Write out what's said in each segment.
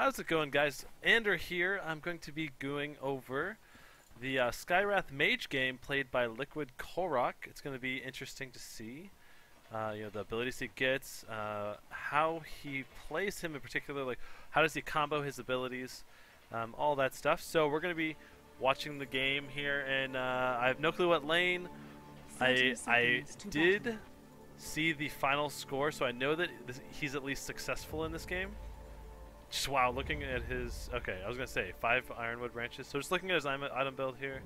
How's it going, guys? Ander here. I'm going to be going over the Skywrath Mage game played by Liquid Korok. It's going to be interesting to see, the abilities he gets, how he plays him in particular, like how does he combo his abilities, all that stuff. So we're going to be watching the game here, and I have no clue what lane. I did see the final score, so I know that he's at least successful in this game. Just wow, looking at his... Okay, I was going to say 5 Ironwood branches. So just looking at his item build here.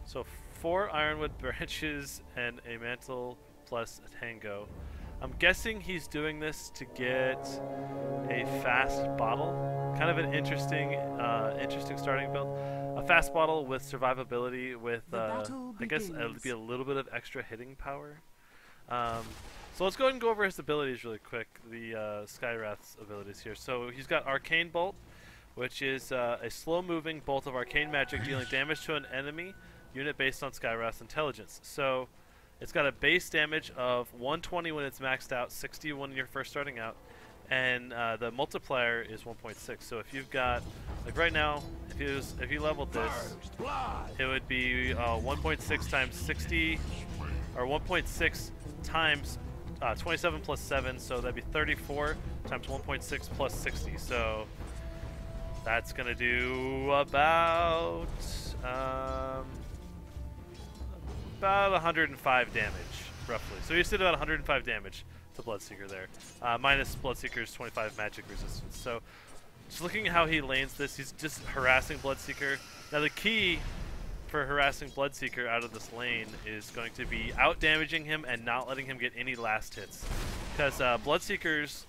So 4 Ironwood branches and a mantle plus a tango. I'm guessing he's doing this to get a fast bottle. Kind of an interesting interesting starting build. A fast bottle with survivability with, I guess, it'll be a little bit of extra hitting power. So let's go ahead and go over his abilities really quick, the Skywrath's abilities here. So he's got Arcane Bolt, which is a slow-moving bolt of arcane magic dealing damage to an enemy unit based on Skywrath's intelligence. So it's got a base damage of 120 when it's maxed out, 60 when you're first starting out, and the multiplier is 1.6. So if you've got, like right now, if you leveled this, it would be 1.6 times 60, or 1.6 times 27 plus 7, so that'd be 34 times 1.6 plus 60. So that's going to do about 105 damage, roughly. So you did about 105 damage to Bloodseeker there, minus Bloodseeker's 25 magic resistance. So just looking at how he lanes this, he's just harassing Bloodseeker. Now the key for harassing Bloodseeker out of this lane is going to be out-damaging him and not letting him get any last hits. Because Bloodseeker's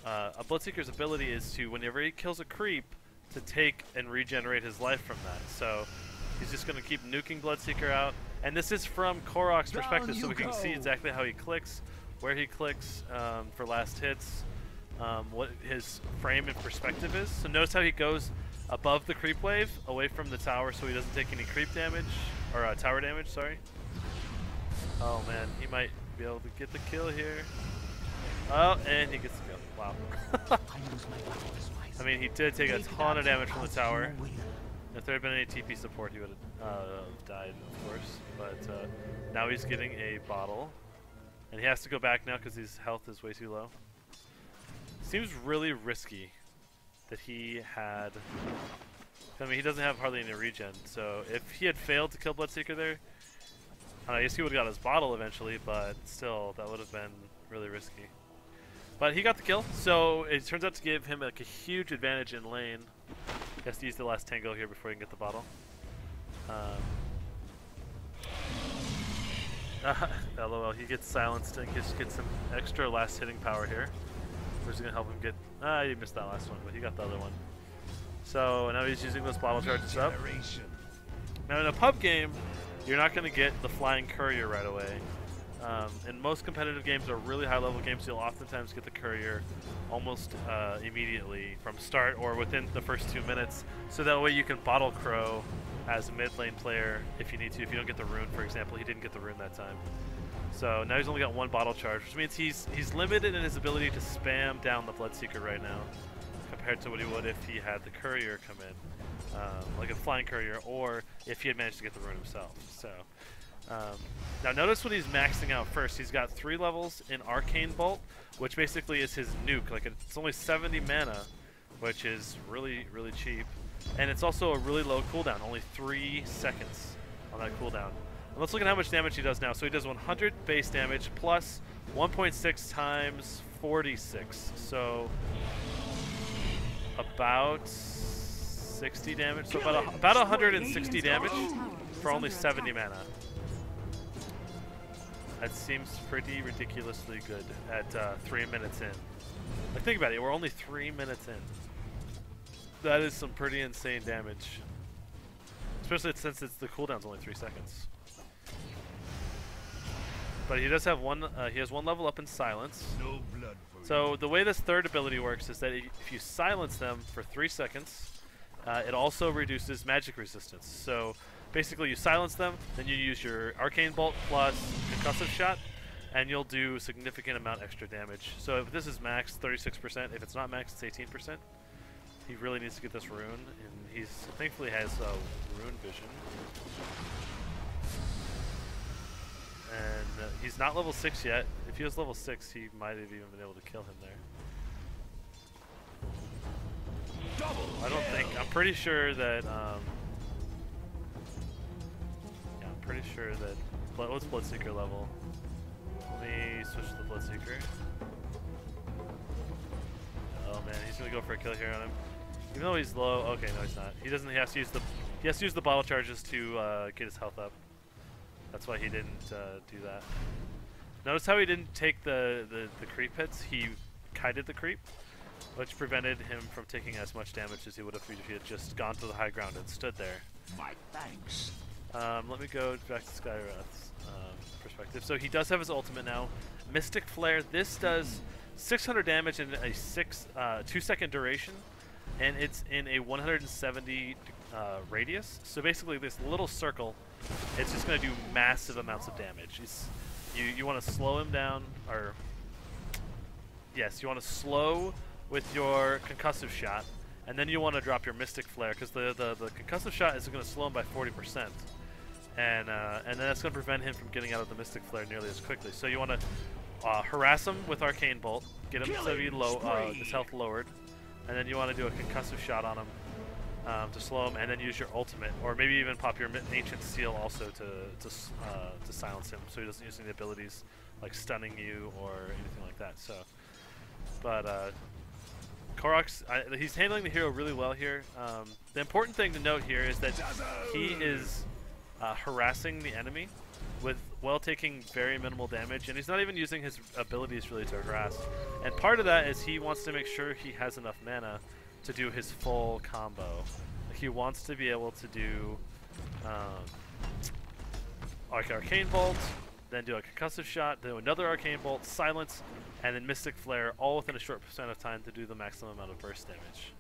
ability is to, whenever he kills a creep, to take and regenerate his life from that. So he's just going to keep nuking Bloodseeker out. And this is from Korok's perspective, so we can see exactly how he clicks, where he clicks for last hits, what his frame and perspective is. So notice how he goes above the creep wave, away from the tower, so he doesn't take any creep damage, or tower damage, sorry. Oh man, he might be able to get the kill here. Oh, and he gets the kill. Wow. I mean, he did take a ton of damage from the tower. If there had been any TP support, he would have died, of course. But now he's getting a bottle. And he has to go back now because his health is way too low. Seems really risky that he had... I mean, he doesn't have hardly any regen, so if he had failed to kill Bloodseeker there, I guess he would have got his bottle eventually, but still, that would have been really risky. But he got the kill, so it turns out to give him like a huge advantage in lane. He has to use the last tango here before he can get the bottle. LOL, he gets silenced and gets some extra last hitting power here. Which is going to help him get... he missed that last one, but he got the other one. So now he's using those bottle charges up. Now in a pub game, you're not going to get the flying courier right away. In most competitive games or really high level games, you'll oftentimes get the courier almost immediately from start or within the first 2 minutes. So that way you can bottle crow as a mid lane player if you need to. If you don't get the rune, for example, he didn't get the rune that time. So now he's only got 1 bottle charge, which means he's limited in his ability to spam down the Bloodseeker right now, compared to what he would if he had the courier come in, like a flying courier, or if he had managed to get the rune himself. So now notice what he's maxing out first. He's got 3 levels in Arcane Bolt, which basically is his nuke. Like it's only 70 mana, which is really cheap, and it's also a really low cooldown, only 3 seconds on that cooldown. Let's look at how much damage he does now. So he does 100 base damage plus 1.6 times 46. So about 60 damage. So about 160 damage for only 70 mana. That seems pretty ridiculously good at 3 minutes in. Like, think about it. We're only 3 minutes in. That is some pretty insane damage. Especially since the cooldown's only 3 seconds. But he does have he has 1 level up in silence. No blood for so the way this third ability works is that if you silence them for 3 seconds, it also reduces magic resistance. So basically you silence them, then you use your Arcane Bolt plus Concussive Shot, and you'll do a significant amount extra damage. So if this is max, 36%. If it's not max, it's 18%. He really needs to get this rune, and he's thankfully has rune vision. And he's not level 6 yet. If he was level 6, he might have even been able to kill him there. I don't think. I'm pretty sure that. Yeah, I'm pretty sure that. What's Bloodseeker level? Let me switch to the Bloodseeker. Oh man, he's gonna go for a kill here on him. Even though he's low. Okay, no, he's not. He doesn't. He has to use the. He has to use the bottle charges to get his health up. That's why he didn't do that. Notice how he didn't take the creep hits. He kited the creep, which prevented him from taking as much damage as he would have if he had just gone to the high ground and stood there. My thanks. Let me go back to Skywrath's perspective. So he does have his ultimate now. Mystic Flare. This does 600 damage in a 2-second duration, and it's in a 170 radius. So basically, this little circle, it's just going to do massive amounts of damage. You want to slow him down, or yes, you want to slow with your concussive shot, and then you want to drop your Mystic Flare, because the concussive shot is going to slow him by 40%, and then that's going to prevent him from getting out of the Mystic Flare nearly as quickly. So you want to harass him with Arcane Bolt, get him so his health lowered, and then you want to do a concussive shot on him to slow him, and then use your ultimate, or maybe even pop your Ancient Seal also to silence him, so he doesn't use any abilities like stunning you or anything like that. So, but Korok's he's handling the hero really well here. The important thing to note here is that he is harassing the enemy while taking very minimal damage, and he's not even using his abilities really to harass. And part of that is he wants to make sure he has enough mana to do his full combo. Like, he wants to be able to do like Arcane Bolt, then do a concussive shot, then another Arcane Bolt, silence, and then Mystic Flare, all within a short percent of time to do the maximum amount of burst damage.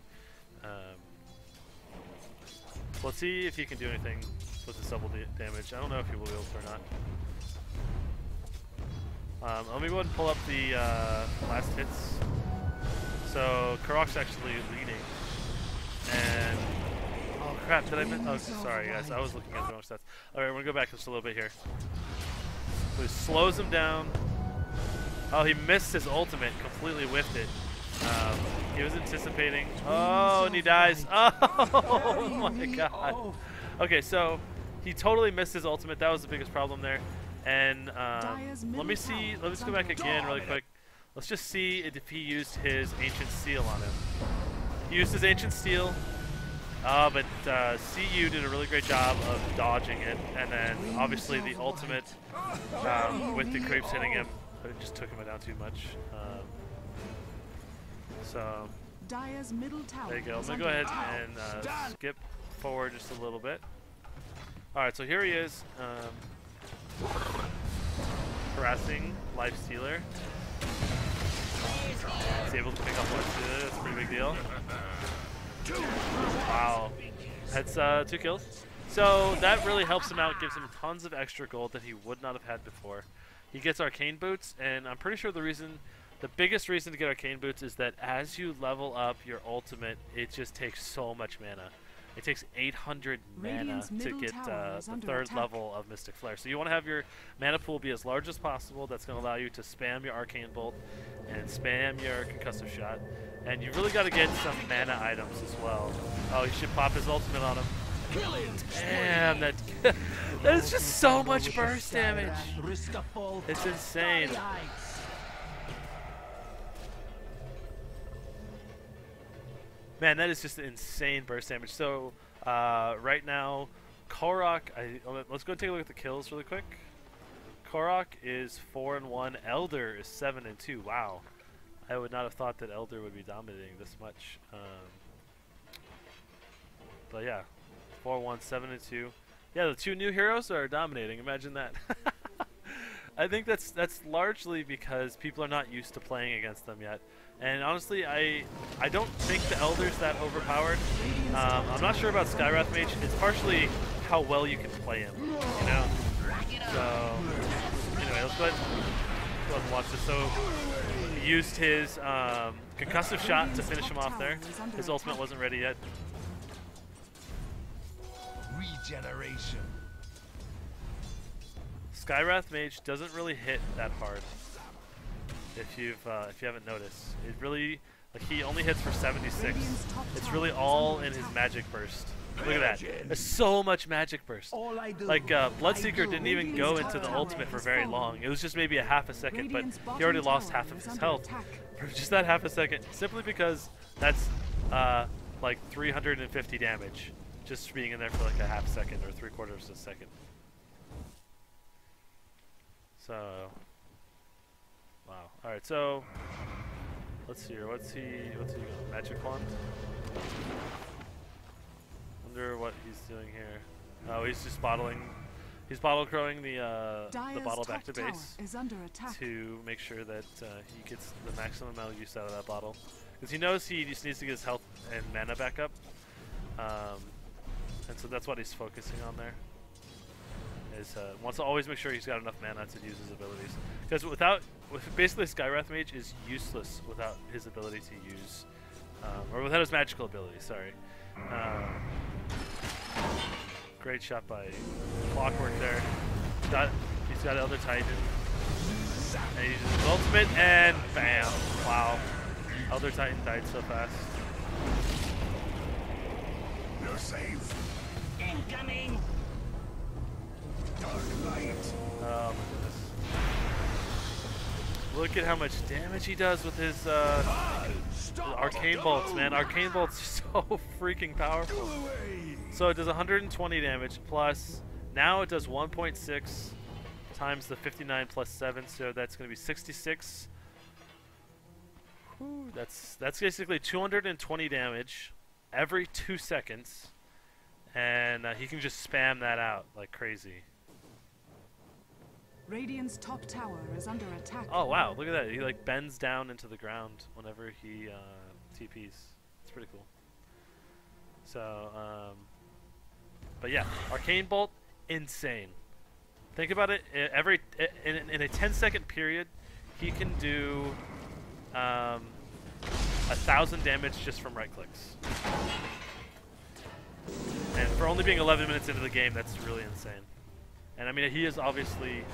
Let's see if he can do anything with this double damage. I don't know if he will be able to or not. Let me go ahead and pull up the last hits. So Korok's actually leading, and oh crap! Did I miss? Oh, sorry guys, I was looking at the wrong stats. All right, we're gonna go back just a little bit here. So he slows him down. Oh, he missed his ultimate, completely whiffed it. He was anticipating. Oh, and he dies. Oh my god. Okay, so he totally missed his ultimate. That was the biggest problem there. And let me see. Let's go back again really quick. Let's just see if he used his Ancient Seal on him. He used his Ancient Seal, but CU did a really great job of dodging it, and then obviously the ultimate with the creeps hitting him, but it just took him down too much. So there you go. I'm going to go ahead and skip forward just a little bit. Alright, so here he is, harassing Life Stealer. He's able to pick up one too. That's a pretty big deal. Wow. That's 2 kills. So that really helps him out, gives him tons of extra gold that he would not have had before. He gets Arcane Boots, and I'm pretty sure the biggest reason to get Arcane Boots is that as you level up your ultimate, it just takes so much mana. It takes 800 mana to get the 3rd level of Mystic Flare. So you want to have your mana pool be as large as possible. That's going to allow you to spam your Arcane Bolt and spam your Concussive Shot. And you really got to get some mana items as well. Oh, he should pop his ultimate on him. Damn, that is just so much burst damage. It's insane. Man, that is just insane burst damage. So, right now, Korok, let's go take a look at the kills really quick. Korok is 4-1. Elder is 7-2. Wow. I would not have thought that Elder would be dominating this much. But yeah, 4-1, 7-2. Yeah, the 2 new heroes are dominating. Imagine that. I think that's largely because people are not used to playing against them yet. And honestly, I don't think the Elder's that overpowered. I'm not sure about Skywrath Mage. It's partially how well you can play him, you know? So, anyway, let's go ahead. who hasn't watched this. So he used his concussive shot to finish him off there. His ultimate wasn't ready yet. Regeneration. Skywrath Mage doesn't really hit that hard. If you haven't noticed, it really he only hits for 76. It's really all in his magic burst. Look at that. There's so much magic burst. Like Bloodseeker didn't even go into the ultimate for very long. It was just maybe a half a second, but he already lost half of his health for just that half a second, simply because that's like 350 damage just being in there for like a half second or 3/4 of a second. So, wow. All right, so let's see here. What's he got? Magic wand. Wonder what he's doing here. Oh, he's just bottling. He's bottle crowing the bottle back to base to make sure that he gets the maximum amount of use out of that bottle, because he knows he just needs to get his health and mana back up, and so that's what he's focusing on there. Is wants to always make sure he's got enough mana to use his abilities, because basically Skywrath Mage is useless without his ability to use, or without his magical ability. Sorry. Great shot by Clockwork there. He's got Elder Titan. And he uses his ultimate, and bam! Wow. Elder Titan died so fast. You're safe. Incoming. Dark light. Oh my goodness. Look at how much damage he does with his Arcane Bolts, man. Arcane Bolt's so freaking powerful. So it does 120 damage plus, now it does 1.6 times the 59 plus 7, so that's going to be 66. Whew, that's basically 220 damage every 2 seconds, and he can just spam that out like crazy. Radiant's top tower is under attack. Oh wow, look at that. He like bends down into the ground whenever he TPs. It's pretty cool. So, but yeah, Arcane Bolt, insane. Think about it, in a 10-second period, he can do 1,000 damage just from right clicks. And for only being 11 minutes into the game, that's really insane. And I mean, he is obviously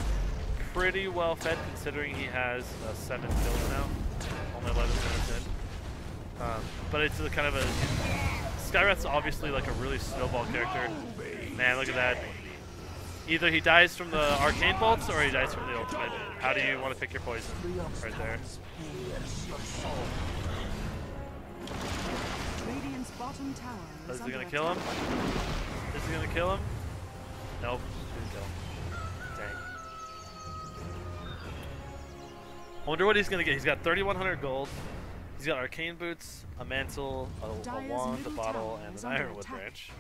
pretty well fed considering he has 7 kills now, only 11 minutes in. But it's a kind of a Skywrath's obviously like a really snowball character. Man, look at that. Either he dies from the Arcane Bolts or he dies from the ultimate. How do you want to pick your poison? Right there. Radiant's bottom tower Is he gonna kill him? Is he gonna kill him? Nope, didn't kill him. Dang. I wonder what he's gonna get. He's got 3,100 gold. He's got arcane boots, a mantle, a wand, a bottle, and an ironwood branch.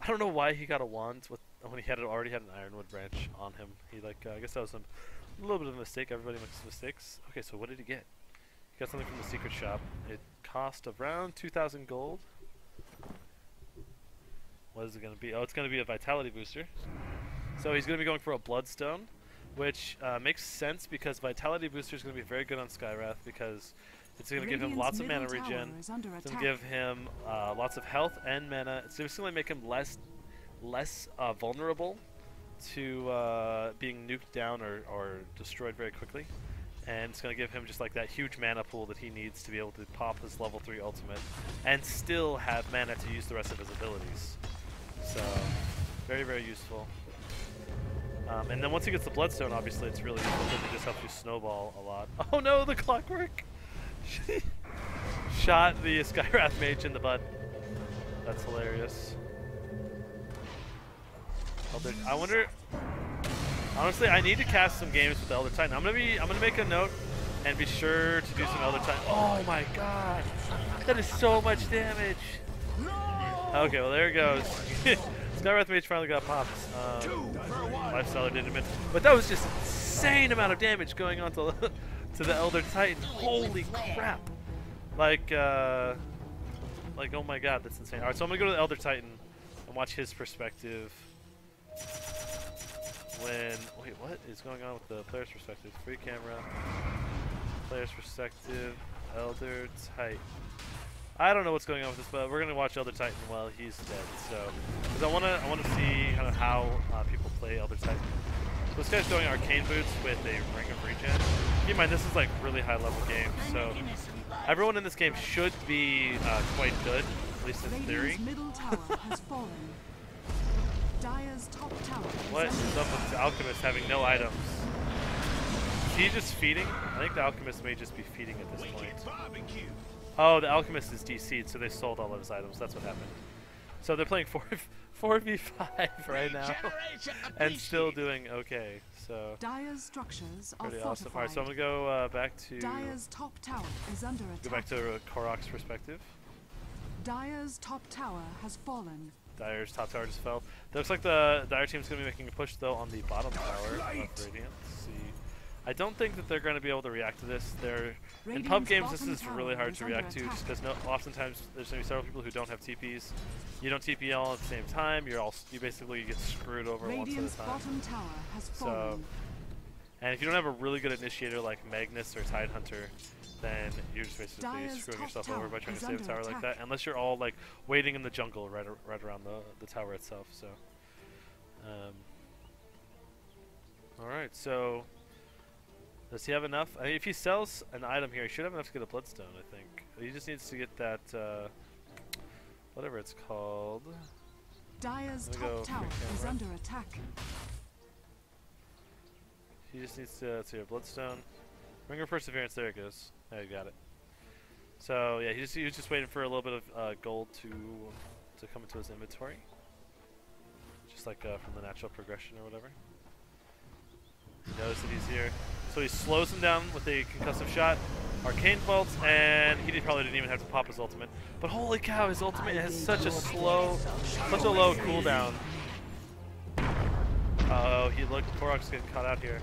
I don't know why he got a wand when he already had an ironwood branch on him. He I guess that was a little bit of a mistake. Everybody makes mistakes. Okay, so what did he get? He got something from the secret shop. It cost around 2,000 gold. What is it going to be? Oh, it's going to be a vitality booster. So he's going to be going for a bloodstone, which makes sense because vitality booster is going to be very good on Skywrath because it's going to give him lots of mana regen. It's going to give him lots of health and mana. It's just going to make him less vulnerable to being nuked down or destroyed very quickly. And it's going to give him just like that huge mana pool that he needs to be able to pop his level 3 ultimate and still have mana to use the rest of his abilities. So, very, very useful. And then once he gets the Bloodstone, obviously it's really useful because it just helps you snowball a lot. Oh no, the Clockwork! Shot the Skywrath Mage in the butt. That's hilarious. I wonder... Honestly, I need to cast some games with the Elder Titan. I'm gonna make a note and be sure to do some Elder Titan. Oh my god! That is so much damage! Okay, well there it goes. Skywrath Mage finally got popped. Lifestealer didn't admit. But that was just insane amount of damage going on to the Elder Titan. Holy crap! Like oh my god, that's insane. Alright, so I'm gonna go to the Elder Titan and watch his perspective. when... Wait, what is going on with the player's perspective? Free camera. Player's perspective. Elder Titan. I don't know what's going on with this, but we're gonna watch Elder Titan while he's dead. So, because I wanna see kind of how people play Elder Titan. So this guy's doing Arcane Boots with a Ring of Regen. Keep in mind, this is like really high level game, so everyone in this game should be quite good, at least in theory. Middle tower has fallen. Dire's top tower What is up with the Alchemist having no items? Is he just feeding? I think the Alchemist may just be feeding at this point. Oh, the Alchemist is DC'd, so they sold all of his items. That's what happened. So they're playing 4v5 right now, and still doing okay. So Dire's structures are pretty awesome. fortified. All right, so I'm gonna go back to Dire's top tower is under attack. go back to Korok's perspective. Dire's top tower has fallen. Dire's top tower just fell. It looks like the Dire team's gonna be making a push though on the bottom tower of Radiant. Let's see. I don't think that they're going to be able to react to this. In pub games, this is really hard to react to, just because oftentimes there's going to be several people who don't have TPs. You don't TP all at the same time. You basically get screwed over Radiant's once at a time. bottom tower has So, fallen. and if you don't have a really good initiator like Magnus or Tidehunter, then you're just basically Dire's screwing top yourself tower over by trying to is save a under tower like attack. that. Unless you're all like waiting in the jungle right around the tower itself. So, all right, so. Does he have enough? I mean, if he sells an item here, he should have enough to get a Bloodstone, I think. He just needs to get that, whatever it's called. Dire's go top tower free is camera. under attack. He just needs to see a Bloodstone. Ring of Perseverance, there it goes. There, you got it. So, yeah, he was just waiting for a little bit of gold to come into his inventory. Just like from the natural progression or whatever. He knows that he's here. So he slows him down with a concussive shot, Arcane Bolt, and he probably didn't even have to pop his ultimate. But holy cow, his ultimate has such a low cooldown. Oh, Korok's getting caught out here.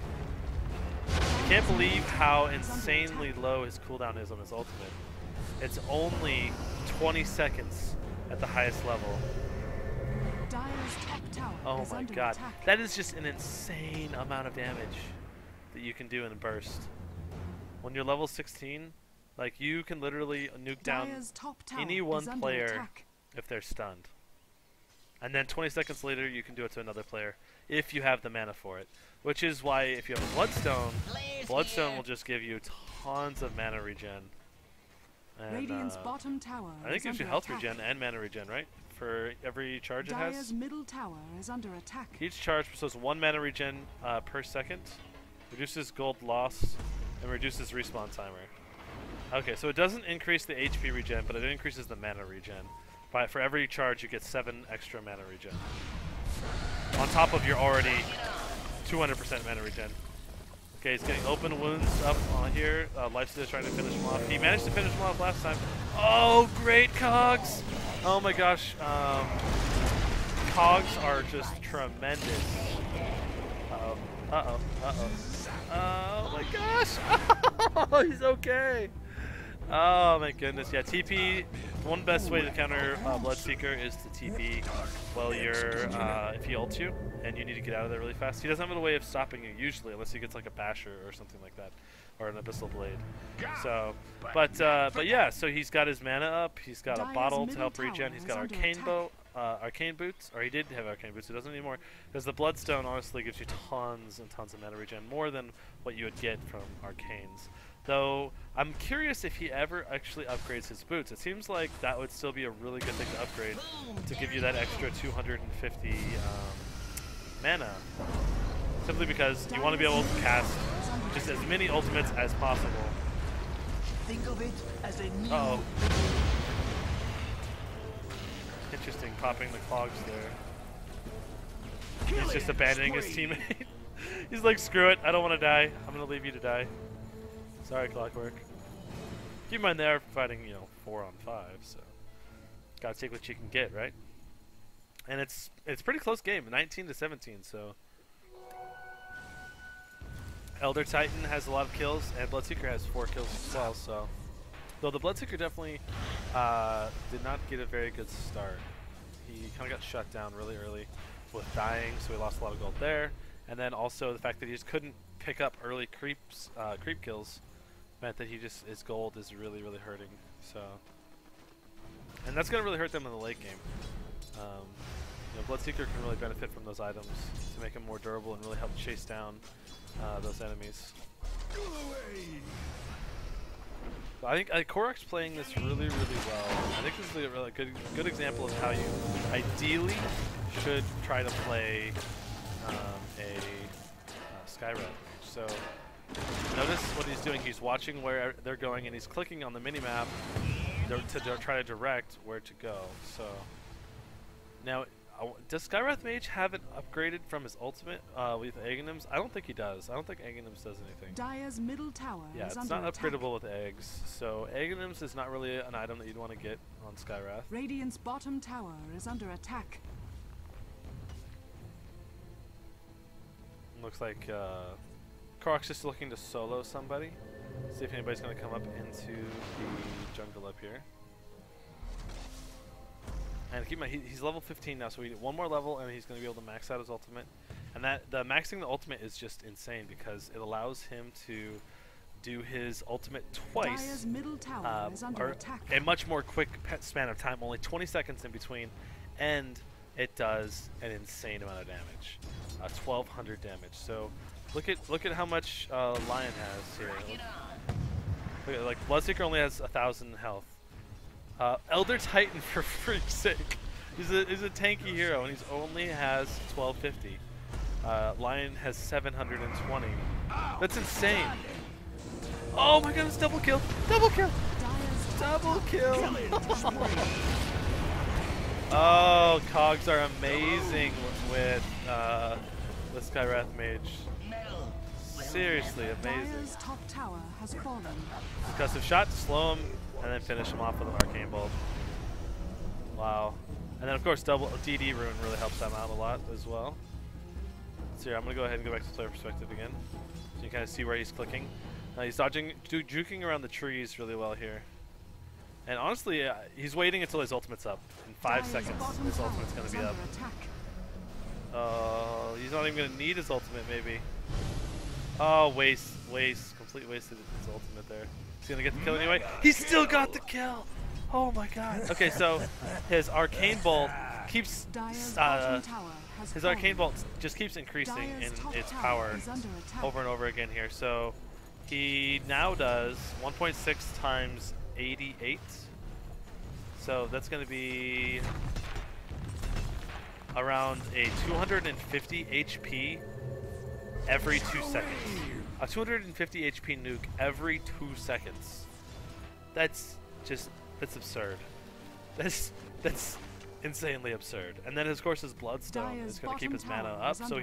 I can't believe how insanely low his cooldown is on his ultimate. It's only 20 seconds at the highest level. Dire's top tower Oh is my under god, attack. that is just an insane amount of damage that you can do in a burst. When you're level 16, like you can literally nuke down Dire's top tower any is one under player attack. if they're stunned. And then 20 seconds later you can do it to another player if you have the mana for it. Which is why if you have a Bloodstone will just give you tons of mana regen. And, Radiant's bottom tower I think is it gives you under health attack. regen and mana regen, right? For every charge it Dire's has. middle tower is under attack. Each charge bestows 1 mana regen per second, reduces gold loss, and reduces respawn timer. Okay, so it doesn't increase the HP regen, but it increases the mana regen. For every charge, you get 7 extra mana regen. On top of your already 200% mana regen. Okay, he's getting open wounds up on here. Lifesteal is trying to finish him off. He managed to finish him off last time. Oh, great cogs! Oh my gosh, cogs are just tremendous. Uh-oh. Oh my gosh! Oh, he's okay! Oh my goodness, yeah, TP, one best way to counter Bloodseeker is to TP while you're, if he ults you, and you need to get out of there really fast. He doesn't have a way of stopping you usually, unless he gets like a Basher or something like that, or an Abyssal Blade. So, but yeah, so he's got his mana up, he's got a Dire's bottle to middle help tower regen, he's is got under Arcane attack. Bolt, Arcane Boots, or he did have Arcane Boots, he doesn't anymore, because the Bloodstone honestly gives you tons and tons of mana regen, more than what you would get from Arcanes. Though, I'm curious if he ever actually upgrades his boots. It seems like that would still be a really good thing to upgrade to give you that extra 250 mana. Simply because you want to be able to cast just as many ultimates as possible. Think of it as a new Uh-oh. Interesting, popping the clogs there. He's just abandoning his teammate. He's like, screw it, I don't want to die. I'm going to leave you to die. Sorry, Clockwork. Keep in mind they are fighting, 4 on 5, so gotta take what you can get, right? And it's pretty close game, 19 to 17. So Elder Titan has a lot of kills, and Bloodseeker has 4 kills as well. So though the Bloodseeker definitely did not get a very good start. He kind of got shut down really early with dying, so he lost a lot of gold there. and then also the fact that he just couldn't pick up early creep kills meant that his gold is really hurting. So, and that's gonna really hurt them in the late game. Bloodseeker can really benefit from those items to make him more durable and really help chase down those enemies. Go away. So I think Korok's playing this really well. I think this is a really good example of how you ideally should try to play a Skywrath Mage. So notice what he's doing. He's watching where they're going, and he's clicking on the minimap to try to direct where to go. So now, does Skywrath Mage have it upgraded from his ultimate with Aghanims? I don't think he does. I don't think Aghanims does anything. Dire's middle tower Yeah, is it's under not attack. upgradable with eggs. So Aghanims is not really an item that you'd want to get on Skywrath. Radiant's bottom tower is under attack. Looks like Korok's just looking to solo somebody. See if anybody's going to come up into the jungle up here. And keep in mind, he's level 15 now, so we need one more level, and he's going to be able to max out his ultimate. And the maxing the ultimate is just insane because it allows him to do his ultimate twice, Dire's middle tower is under attack. a much more quick span of time, only 20 seconds in between, and it does an insane amount of damage, 1,200 damage. So look at how much Lion has here. Look at, like, Bloodseeker only has 1,000 health. Elder Titan, for freak's sake, he's a tanky hero, and he only has 1250. Lion has 720. That's insane. Oh my goodness, double kill! Double kill! Double kill! Oh, cogs are amazing with Skywrath Mage. Seriously amazing. Dire's top tower has fallen. Concussive shot to slow him, and then finish him off with an Arcane Bolt. Wow. And then of course double DD rune really helps them out a lot as well. So here, I'm gonna go ahead and go back to player perspective again, so you kind of see where he's clicking. He's dodging, juking around the trees really well here. And honestly, he's waiting until his ultimate's up. In 5 seconds, his ultimate's gonna be up. He's not even gonna need his ultimate, maybe. Oh, waste, complete wasted his ultimate there. He's gonna get the kill anyway. He still got the kill! Oh my god. Okay, so his Arcane Bolt keeps his Arcane Bolt just keeps increasing in its power over and over again here. So he now does 1.6 times 88. So that's going to be around a 250 HP every 2 seconds. A 250 HP nuke every 2 seconds. That's absurd. That's insanely absurd. And then of course his Bloodstone is going to keep his mana up, so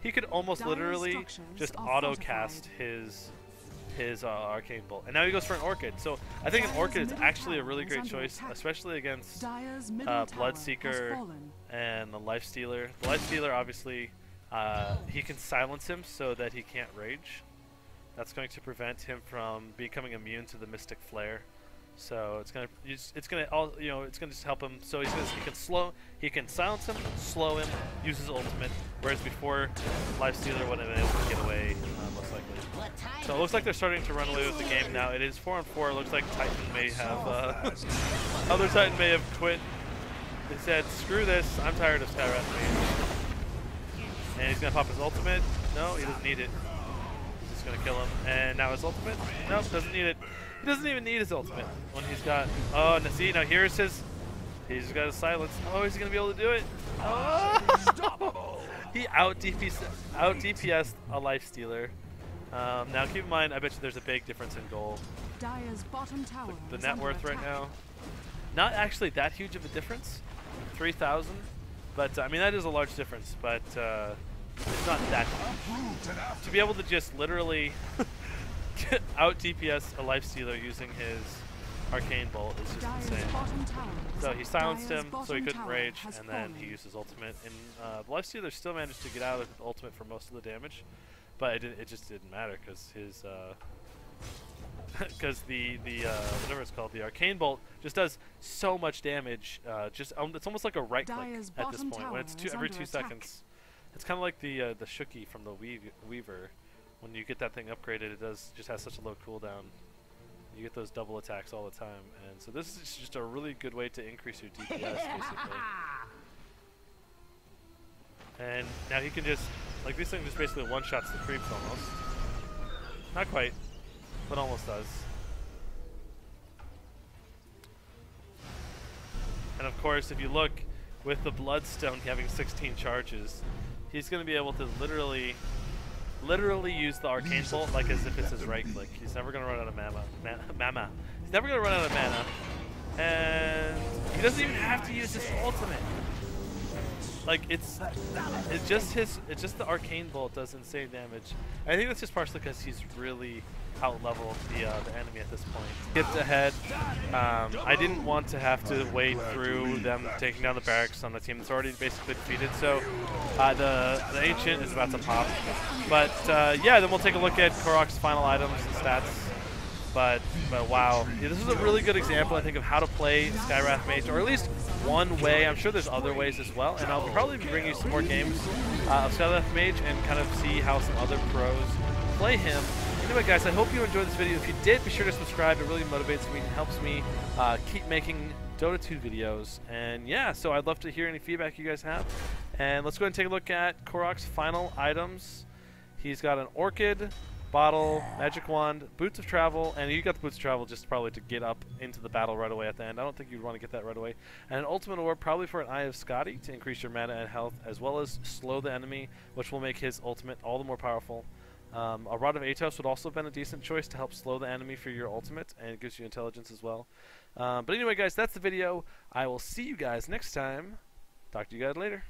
he could almost literally just auto cast his Arcane Bolt. And now he goes for an Orchid. So I think an Orchid is actually a really great choice, especially against Bloodseeker and the Lifestealer. The Lifestealer obviously he can silence him so that he can't rage. That's going to prevent him from becoming immune to the Mystic Flare. So it's gonna just help him. So he can silence him, slow him, use his ultimate. Whereas before, Lifestealer wouldn't have been able to get away, most likely. So it looks like they're starting to run away with the game now. It is 4-on-4. It looks like Titan may have other Titan may have quit. They said, "Screw this! I'm tired of Skywrath Mage." And he's gonna pop his ultimate. No, he doesn't need it. He's just gonna kill him. And now his ultimate. Nope, doesn't need it. He doesn't even need his ultimate when he's got. Oh, now see, now here's his. He's got his silence. Oh, is he gonna be able to do it? Oh! He out DPS'd a Lifestealer. Now keep in mind, I bet you there's a big difference in gold. Dire's bottom tower The net worth right now, not actually that huge of a difference, 3,000. But I mean that is a large difference. But it's not that huge. To be able to just literally out DPS a Lifestealer using his Arcane Bolt is just insane. So he silenced him so he couldn't rage, and then he used his ultimate. And the Lifestealer still managed to get out of the ultimate for most of the damage, but it just didn't matter because his the whatever it's called, the Arcane Bolt just does so much damage. It's almost like a right click at this point when it's every 2 seconds. It's kind of like the Shooky from the Weaver. When you get that thing upgraded, it just has such a low cooldown. You get those double attacks all the time, and so this is just a really good way to increase your DPS, basically. And now he can just, like, this thing just basically one-shots the creeps almost. Not quite, but almost does. And of course, if you look, with the Bloodstone having 16 charges, he's going to be able to literally use the Arcane Bolt like as if it's his right click. He's never going to run out of mana. He's never going to run out of mana. And he doesn't even have to use his ultimate. Like, it's just the Arcane Bolt does insane damage. I think that's just partially because he's really out-leveled the enemy at this point. Skipped ahead. I didn't want to have to wait through them taking down the barracks on the team that's already basically defeated. So the Ancient is about to pop. But yeah, then we'll take a look at Korok's final items and stats. But wow, yeah, this is a really good example, I think, of how to play Skywrath Mage, or at least one way. I'm sure there's other ways as well, and I'll probably bring you some more games of Skywrath Mage and kind of see how some other pros play him. Anyway, guys, I hope you enjoyed this video. If you did, be sure to subscribe. It really motivates me and helps me keep making Dota 2 videos. And yeah, so I'd love to hear any feedback you guys have. And let's go ahead and take a look at Korok's final items. He's got an Orchid, Bottle, Magic Wand, Boots of Travel, and you got the Boots of Travel just probably to get up into the battle right away at the end. I don't think you'd want to get that right away. And an Ultimate Orb probably for an Eye of Scotty to increase your mana and health, as well as slow the enemy, which will make his ultimate all the more powerful. A Rod of Atos would also have been a decent choice to help slow the enemy for your ultimate, and it gives you intelligence as well. But anyway, guys, that's the video. I will see you guys next time. Talk to you guys later.